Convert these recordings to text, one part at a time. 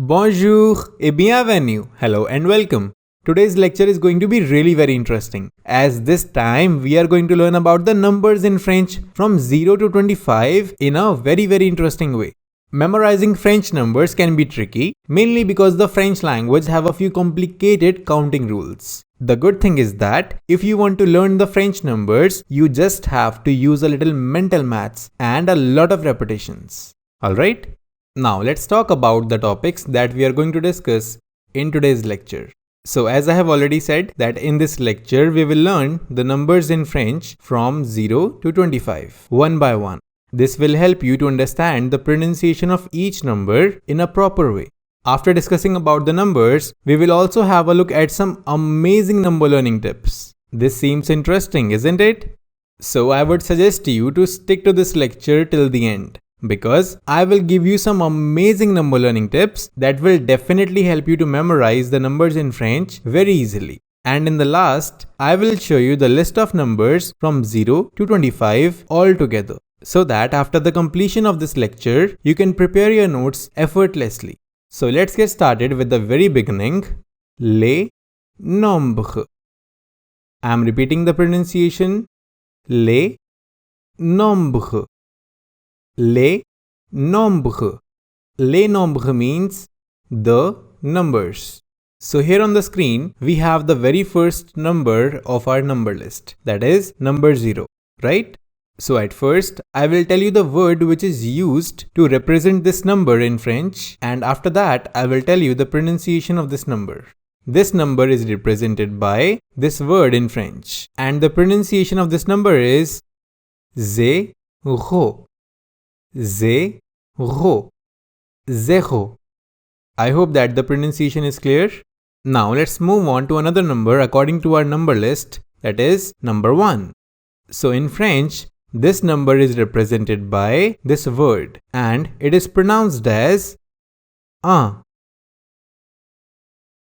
Bonjour et bienvenue. Hello and welcome. Today's lecture is going to be really very interesting, as this time we are going to learn about the numbers in French from 0 to 25 in a very interesting way. Memorizing French numbers can be tricky, mainly because the French language have a few complicated counting rules. The good thing is that if you want to learn the French numbers, you just have to use a little mental maths and a lot of repetitions. Alright? Now let's talk about the topics that we are going to discuss in today's lecture. So as I have already said that in this lecture we will learn the numbers in French from 0 to 25 one by one. This will help you to understand the pronunciation of each number in a proper way. After discussing about the numbers, we will also have a look at some amazing number learning tips. This seems interesting, isn't it? So I would suggest you to stick to this lecture till the end, because I will give you some amazing number learning tips that will definitely help you to memorize the numbers in French very easily. And in the last, I will show you the list of numbers from 0 to 25 all together, so that after the completion of this lecture, you can prepare your notes effortlessly. So let's get started with the very beginning. Les nombres. I am repeating the pronunciation. Les nombres. Les nombres. Les nombres means the numbers. So here on the screen, we have the very first number of our number list, that is number 0, right? So at first, I will tell you the word which is used to represent this number in French, and after that, I will tell you the pronunciation of this number. This number is represented by this word in French, and the pronunciation of this number is zéro. Zéro. Zéro. I hope that the pronunciation is clear. Now let's move on to another number according to our number list, that is number 1. So in French, this number is represented by this word and it is pronounced as un.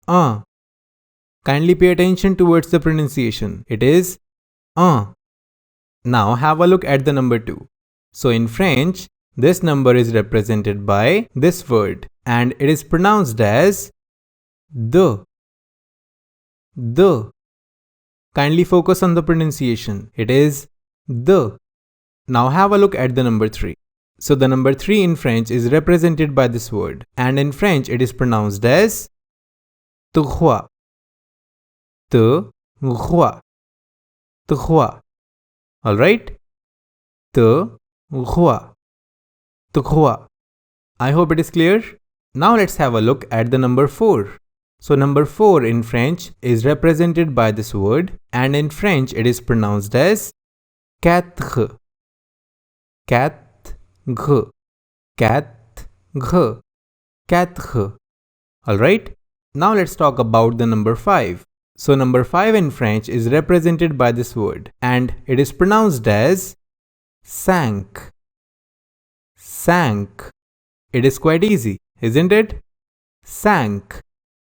Un. Kindly pay attention towards the pronunciation. It is un. Now have a look at the number 2. So in French, this number is represented by this word and it is pronounced as the. The. Kindly focus on the pronunciation. It is the. Now have a look at the number 3. So the number 3 in French is represented by this word and in French it is pronounced as trois. Trois. Trois. Alright? Trois. Trois. I hope it is clear. Now let's have a look at the number 4. So number 4 in French is represented by this word and in French it is pronounced as quatre. Quatre. Quatre. Quatre. Alright? Now let's talk about the number 5. So number 5 in French is represented by this word and it is pronounced as cinq. Cinq. It is quite easy, isn't it? Cinq.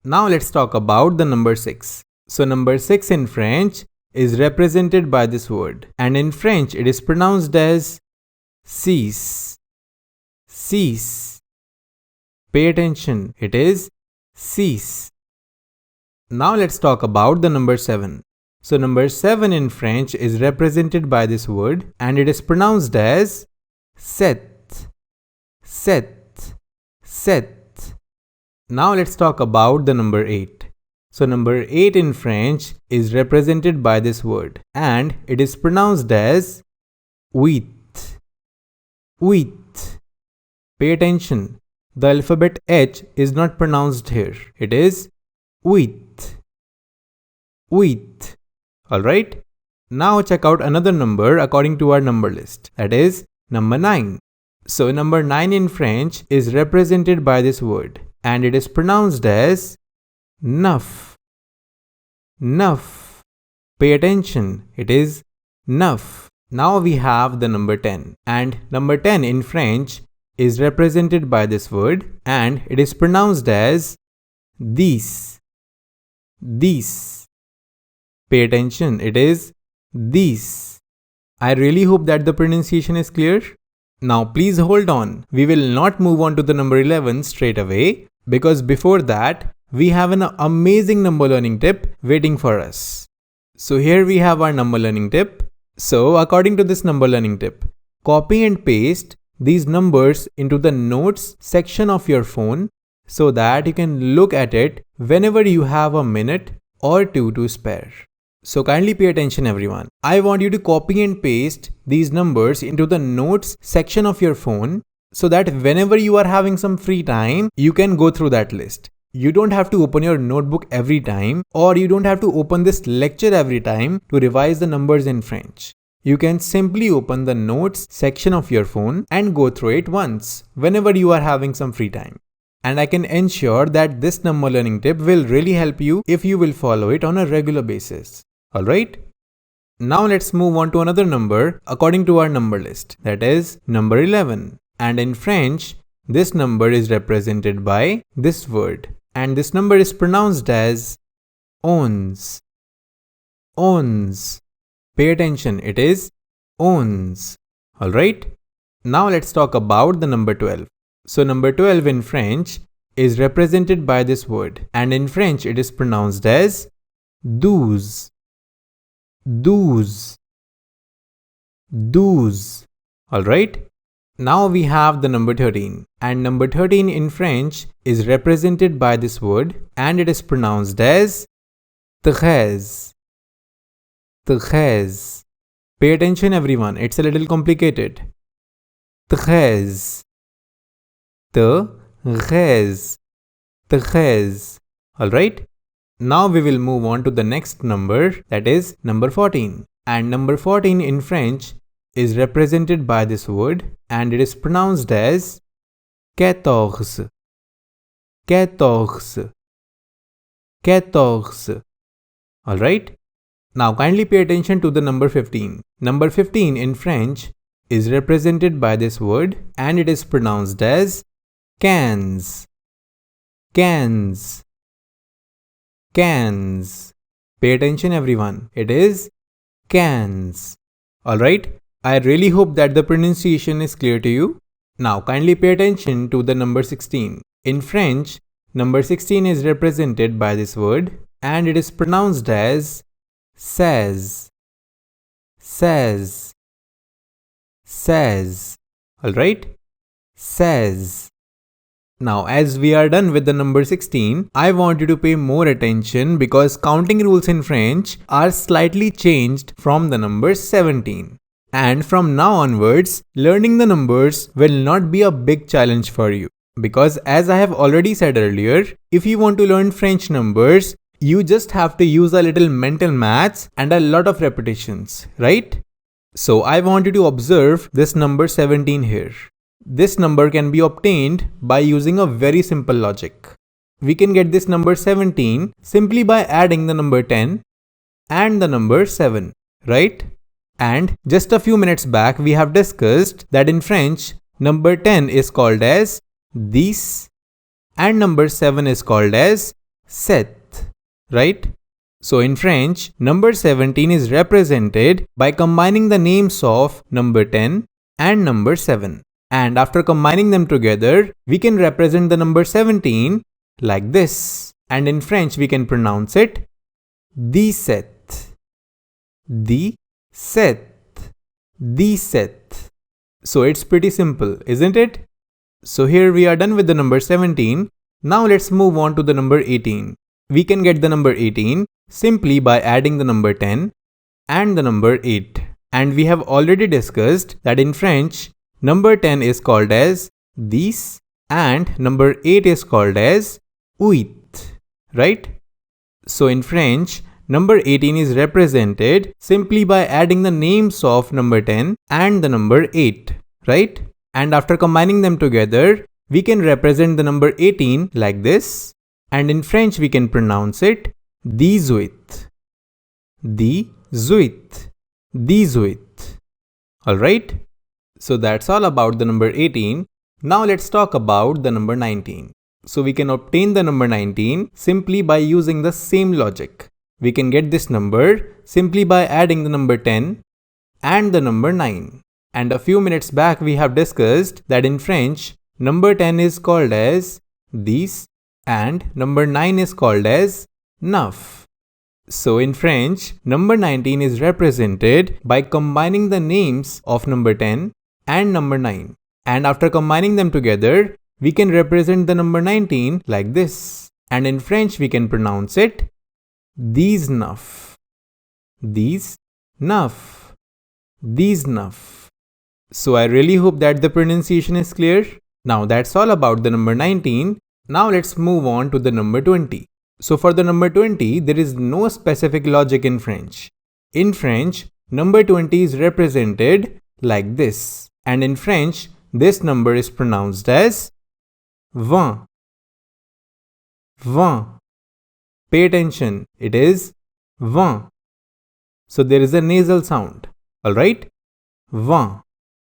Now let's talk about the number 6. So number 6 in French is represented by this word and in French it is pronounced as six. Six. Pay attention, it is six. Now let's talk about the number 7. So number 7 in French is represented by this word and it is pronounced as sept. Sept. Sept. Now let's talk about the number 8. So number 8 in French is represented by this word and it is pronounced as huit. Huit. Pay attention. The alphabet H is not pronounced here. It is huit. Huit. Alright? Now check out another number according to our number list. That is number 9. So number 9 in French is represented by this word and it is pronounced as neuf. Neuf. Pay attention. It is neuf. Now we have the number 10 and number 10 in French is represented by this word and it is pronounced as dix. Dix. Pay attention. It is dix. I really hope that the pronunciation is clear. Now please hold on. We will not move on to the number 11 straight away. Because before that, we have an amazing number learning tip waiting for us. So here we have our number learning tip. So according to this number learning tip, copy and paste these numbers into the notes section of your phone so that you can look at it whenever you have a minute or two to spare. So kindly pay attention everyone. I want you to copy and paste these numbers into the notes section of your phone so that whenever you are having some free time, you can go through that list. You don't have to open your notebook every time, or you don't have to open this lecture every time to revise the numbers in French. You can simply open the notes section of your phone and go through it once whenever you are having some free time. And I can ensure that this number learning tip will really help you if you will follow it on a regular basis. Alright? Now let's move on to another number according to our number list, that is number 11. And in French, this number is represented by this word. And this number is pronounced as onze. Onze. Pay attention, it is onze. Alright? Now let's talk about the number 12. So number 12 in French is represented by this word. And in French, it is pronounced as douze. Douze. Douze. Alright? Now we have the number 13, and number 13 in French is represented by this word and it is pronounced as treize. Treize. Pay attention everyone, it's a little complicated. Treize. Treize. Treize. Alright? Now we will move on to the next number, that is number 14. And number 14 in French is represented by this word and it is pronounced as quatorze. Quatorze. Quatorze. Alright? Now kindly pay attention to the number 15. Number 15 in French is represented by this word and it is pronounced as quinze. Quinze. Quinze. Pay attention everyone. It is quinze. Alright? I really hope that the pronunciation is clear to you. Now kindly pay attention to the number 16. In French, number 16 is represented by this word and it is pronounced as seize. Seize. Seize. Alright? Seize. Now as we are done with the number 16, I want you to pay more attention because counting rules in French are slightly changed from the number 17. And from now onwards, learning the numbers will not be a big challenge for you. Because as I have already said earlier, if you want to learn French numbers, you just have to use a little mental maths and a lot of repetitions, right? So I want you to observe this number 17 here. This number can be obtained by using a very simple logic. We can get this number 17 simply by adding the number 10 and the number 7, right? And just a few minutes back, we have discussed that in French, number 10 is called as dix and number 7 is called as sept, right? So in French, number 17 is represented by combining the names of number 10 and number 7. And after combining them together, we can represent the number 17 like this. And in French, we can pronounce it dix-sept. Dix-sept. Dix-sept. So it's pretty simple, isn't it? So here we are done with the number 17. Now let's move on to the number 18. We can get the number 18 simply by adding the number 10 and the number 8. And we have already discussed that in French, number 10 is called as dix and number 8 is called as huit, right? So in French, number 18 is represented simply by adding the names of number 10 and the number 8, right? And after combining them together, we can represent the number 18 like this. And in French, we can pronounce it dix-huit. Dix-huit. Dix-huit. Alright? So that's all about the number 18. Now let's talk about the number 19. So we can obtain the number 19 simply by using the same logic. We can get this number simply by adding the number 10 and the number 9. And a few minutes back we have discussed that in French, number 10 is called as dix and number 9 is called as 9. So in French, number 19 is represented by combining the names of number 10 and number 9. And after combining them together, we can represent the number 19 like this. And in French, we can pronounce it 19. 19. 19. So I really hope that the pronunciation is clear. Now that's all about the number 19. Now let's move on to the number 20. So for the number 20, there is no specific logic in French. In French, number 20 is represented like this. And in French, this number is pronounced as 20. 20. Pay attention, it is 20. So there is a nasal sound. Alright? 20.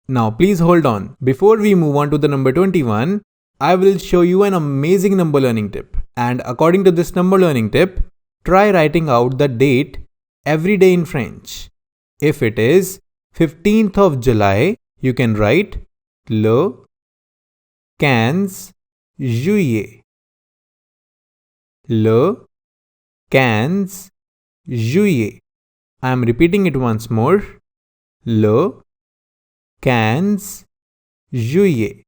Now please hold on. Before we move on to the number 21, I will show you an amazing number learning tip. And according to this number learning tip, try writing out the date every day in French. If it is 15th of July, you can write le 15 juillet. Le 15 juillet. I am repeating it once more. Le 15 juillet.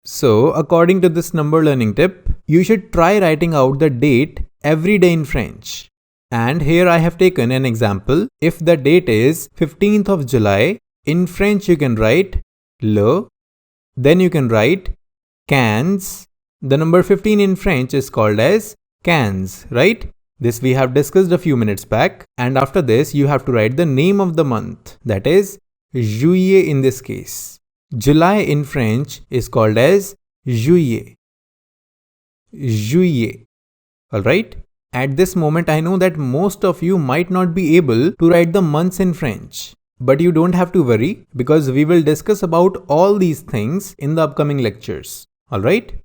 So, according to this number learning tip, you should try writing out the date every day in French. And here I have taken an example. If the date is 15th of July, in French you can write le, then you can write 15. The number 15 in French is called as 15, right? This we have discussed a few minutes back. And after this, you have to write the name of the month, that is juillet in this case. July in French is called as juillet. Juillet. Alright? At this moment, I know that most of you might not be able to write the months in French. But you don't have to worry because we will discuss about all these things in the upcoming lectures. Alright?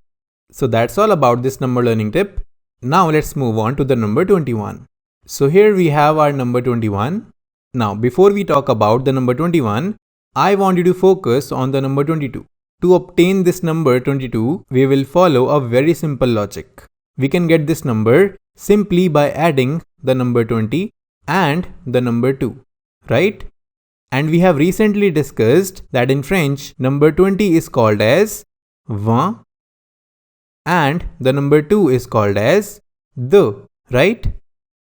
So that's all about this number learning tip. Now let's move on to the number 21. So here we have our number 21. Now before we talk about the number 21, I want you to focus on the number 22. To obtain this number 22, we will follow a very simple logic. We can get this number simply by adding the number 20 and the number 2, right? And we have recently discussed that in French, number 20 is called as 20 and the number 2 is called as deux, right?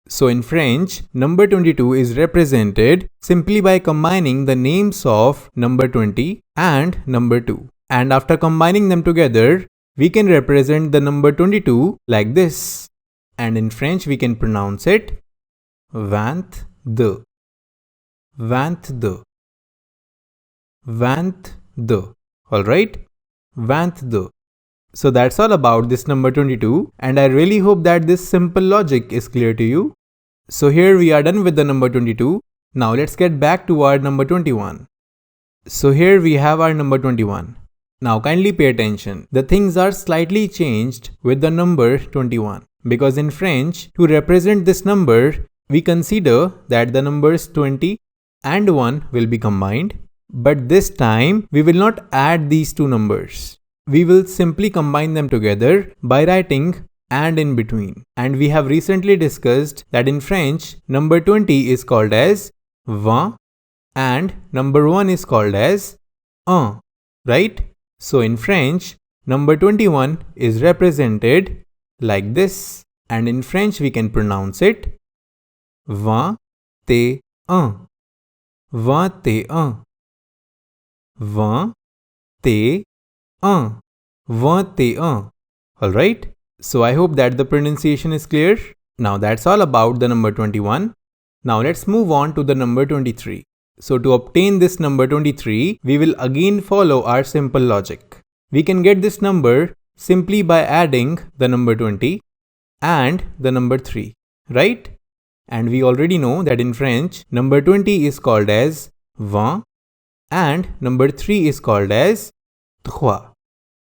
So in French, number 22 is represented simply by combining the names of number 20 and number 2. And after combining them together, we can represent the number 22 like this. And in French, we can pronounce it 22. 22. 22. Alright? 22. So that's all about this number 22, and I really hope that this simple logic is clear to you. So here we are done with the number 22. Now let's get back to our number 21. So here we have our number 21. Now kindly pay attention. The things are slightly changed with the number 21. Because in French, to represent this number, we consider that the numbers 20 and 1 will be combined. But this time, we will not add these two numbers. We will simply combine them together by writing and in between. And we have recently discussed that in French, number 20 is called as 20 and number 1 is called as 1, right? So in French, number 21 is represented like this. And in French, we can pronounce it 21. 21. 21. 21. Alright? So I hope that the pronunciation is clear. Now that's all about the number 21. Now let's move on to the number 23. So to obtain this number 23, we will again follow our simple logic. We can get this number simply by adding the number 20 and the number 3, right? And we already know that in French, number 20 is called as 20 and number 3 is called as 3.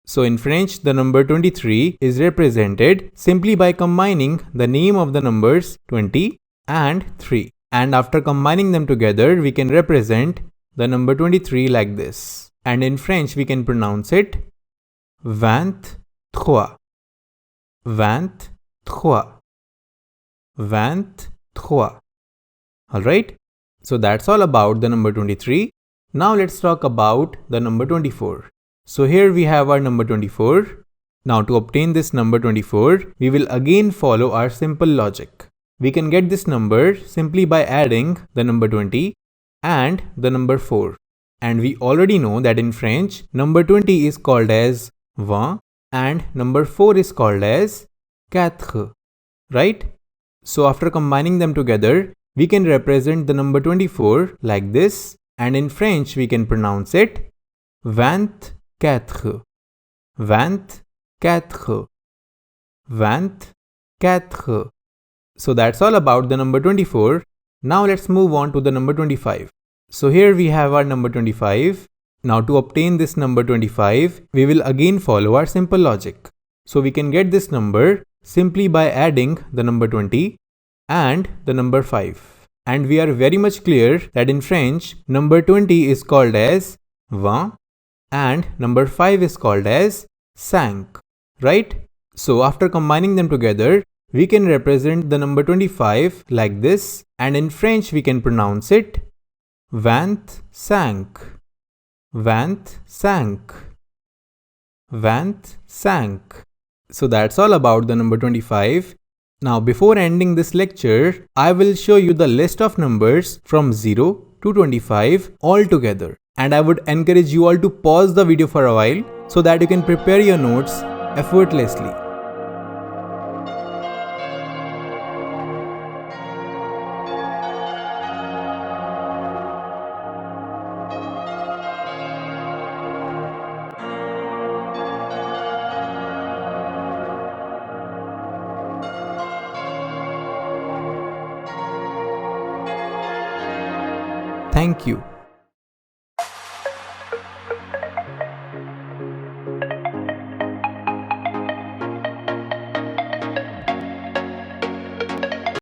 So in French, the number 23 is represented simply by combining the name of the numbers 20 and 3. And after combining them together, we can represent the number 23 like this. And in French, we can pronounce it 23. 23. 23. Alright? So that's all about the number 23. Now let's talk about the number 24. So here we have our number 24. Now to obtain this number 24, we will again follow our simple logic. We can get this number simply by adding the number 20 and the number 4. And we already know that in French, number 20 is called as 20 and number 4 is called as 4. Right? So after combining them together, we can represent the number 24 like this, and in French we can pronounce it 24. 24. 24. So that's all about the number 24. Now let's move on to the number 25. So here we have our number 25. Now to obtain this number 25, we will again follow our simple logic. So we can get this number simply by adding the number 20 and the number 5. And we are very much clear that in French, number 20 is called as 20 and number 5 is called as 5. Right? So after combining them together, we can represent the number 25 like this, and in French we can pronounce it 25. 25. 25. So that's all about the number 25. Now before ending this lecture, I will show you the list of numbers from 0 to 25 all together. And I would encourage you all to pause the video for a while so that you can prepare your notes effortlessly. Thank you.